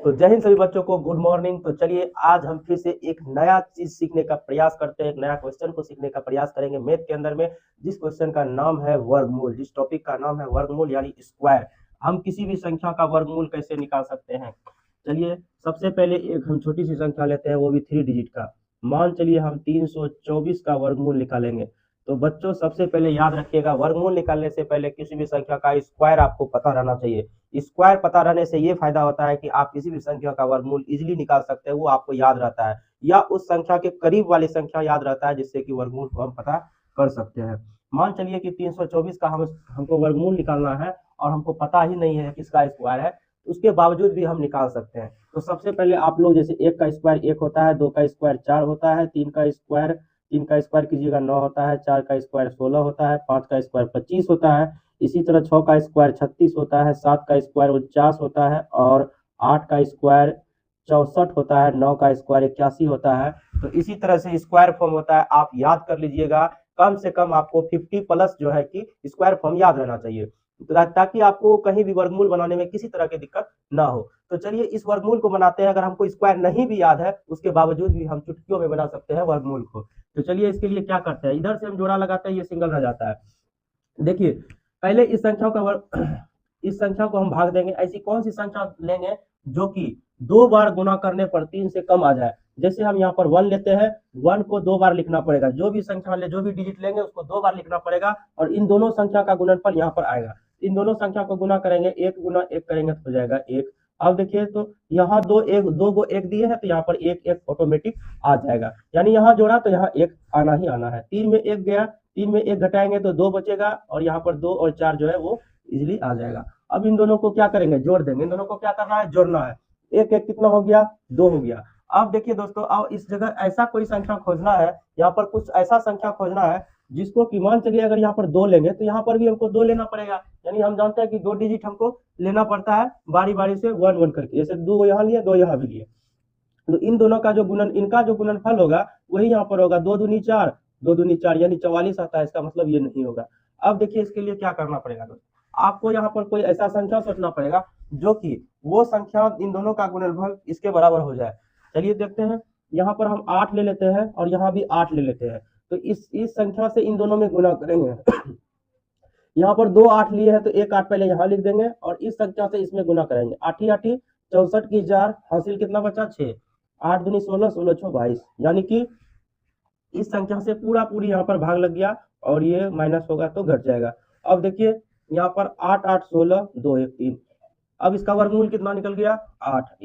तो जय हिंद सभी बच्चों को, गुड मॉर्निंग। तो चलिए आज हम फिर से एक नया चीज सीखने का प्रयास करते हैं, एक नया क्वेश्चन को सीखने का प्रयास करेंगे मैथ के अंदर में, जिस क्वेश्चन का नाम है वर्गमूल, जिस टॉपिक का नाम है वर्गमूल यानी स्क्वायर। हम किसी भी संख्या का वर्गमूल कैसे निकाल सकते हैं। चलिए सबसे पहले एक हम छोटी सी संख्या लेते हैं, वो भी 3 डिजिट का। मान चलिए हम 324 का वर्गमूल निकालेंगे। तो बच्चों सबसे पहले याद रखिएगा, वर्गमूल निकालने से पहले किसी भी संख्या का स्क्वायर आपको पता रहना चाहिए। स्क्वायर पता रहने से ये फायदा होता है कि आप किसी भी संख्या का वर्गमूल इजीली निकाल सकते हैं, वो आपको याद रहता है, या उस संख्या के करीब वाली संख्या याद रहता है, जिससे कि वर्गमूल को हम पता कर सकते हैं। मान चलिए कि 324 का हमको वर्गमूल निकालना है और हमको पता ही नहीं है किसका स्क्वायर है, उसके बावजूद भी हम निकाल सकते हैं। तो सबसे पहले आप लोग, जैसे 1 का स्क्वायर 1 होता है, 2 का स्क्वायर 4 होता है, 3 का स्क्वायर कीजिएगा 9 होता है, 4 का स्क्वायर 16 होता है, 5 का स्क्वायर 25 होता है, इसी तरह 6 का स्क्वायर 36 होता है, 7 का स्क्वायर 49 होता है, और 8 का स्क्वायर 64 होता है, 9 का स्क्वायर 81 होता है। तो इसी तरह से स्क्वायर फॉर्म होता है, आप याद कर लीजिएगा। कम से कम आपको 50 प्लस जो है कि स्क्वायर फॉर्म याद रहना चाहिए, ताकि आपको कहीं भी वर्गमूल बनाने में किसी तरह की दिक्कत ना हो। तो चलिए इस वर्गमूल को बनाते हैं। अगर हमको स्क्वायर नहीं भी याद है, उसके बावजूद भी हम चुटकियों में बना सकते हैं वर्गमूल को। तो चलिए इसके लिए क्या करते हैं, इधर से हम जोड़ा लगाते हैं, ये सिंगल रह जाता है। देखिए पहले इस संख्या को हम भाग देंगे। ऐसी कौन सी संख्या लेंगे जो कि 2 बार गुना करने पर 3 से कम आ जाए। जैसे हम यहाँ पर 1 लेते हैं, 1 को 2 बार लिखना पड़ेगा। जो भी संख्या जो भी डिजिट लेंगे उसको 2 बार लिखना पड़ेगा, और इन दोनों संख्या का गुणनफल यहाँ पर आएगा। इन दोनों संख्या को गुना करेंगे, 1 गुना 1 करेंगे तो हो जाएगा 1। अब देखिए तो यहाँ दो को 1 दिए हैं, तो यहाँ पर 1 ऑटोमेटिक आ जाएगा, यानी यहाँ जोड़ा तो यहाँ 1 आना ही आना है। 3 में 1 गया, 3 में 1 घटाएंगे तो 2 बचेगा, और यहाँ पर 2 और 4 जो है वो इजिली आ जाएगा। अब इन दोनों को क्या करेंगे, जोड़ देंगे। इन दोनों को क्या करना है, जोड़ना है। 1 कितना हो गया, 2 हो गया। अब देखिए दोस्तों, अब इस जगह ऐसा कोई संख्या खोजना है, यहाँ पर कुछ ऐसा संख्या खोजना है जिसको कि मान चलिए अगर यहाँ पर 2 लेंगे तो यहाँ पर भी हमको 2 लेना पड़ेगा। यानी हम जानते हैं कि 2 डिजिट हमको लेना पड़ता है बारी बारी से 1 1 करके। जैसे 2 यहाँ लिए, 2 यहाँ भी लिए, तो इन दोनों का इनका जो गुणनफल होगा वही यहाँ पर होगा। 2 दूनी 4, 2 दूनी 4 यानी 44 आता है। इसका मतलब ये नहीं होगा। अब देखिए इसके लिए क्या करना पड़ेगा दोस्तों, आपको यहाँ पर कोई ऐसा संख्या सोचना पड़ेगा जो कि वो संख्या इन दोनों का गुणनफल इसके बराबर हो जाए। चलिए देखते हैं, यहाँ पर हम 8 ले लेते हैं और यहाँ भी 8 ले लेते हैं। तो इस संख्या से इन दोनों में गुना करेंगे। यहाँ पर 2 8 लिए हैं तो 1 8 पहले यहाँ लिख देंगे, और इस संख्या से इसमें गुना करेंगे। 8 8 64 की 4 हासिल कितना बचा, 6। 8 दूनी 16, 16 6 22, यानी कि इस संख्या से पूरी यहाँ पर भाग लग गया, और ये माइनस होगा तो घट जाएगा। अब देखिए यहाँ पर 8 8 16 2 1 3। अब इसका वर्गमूल कितना निकल गया, 8।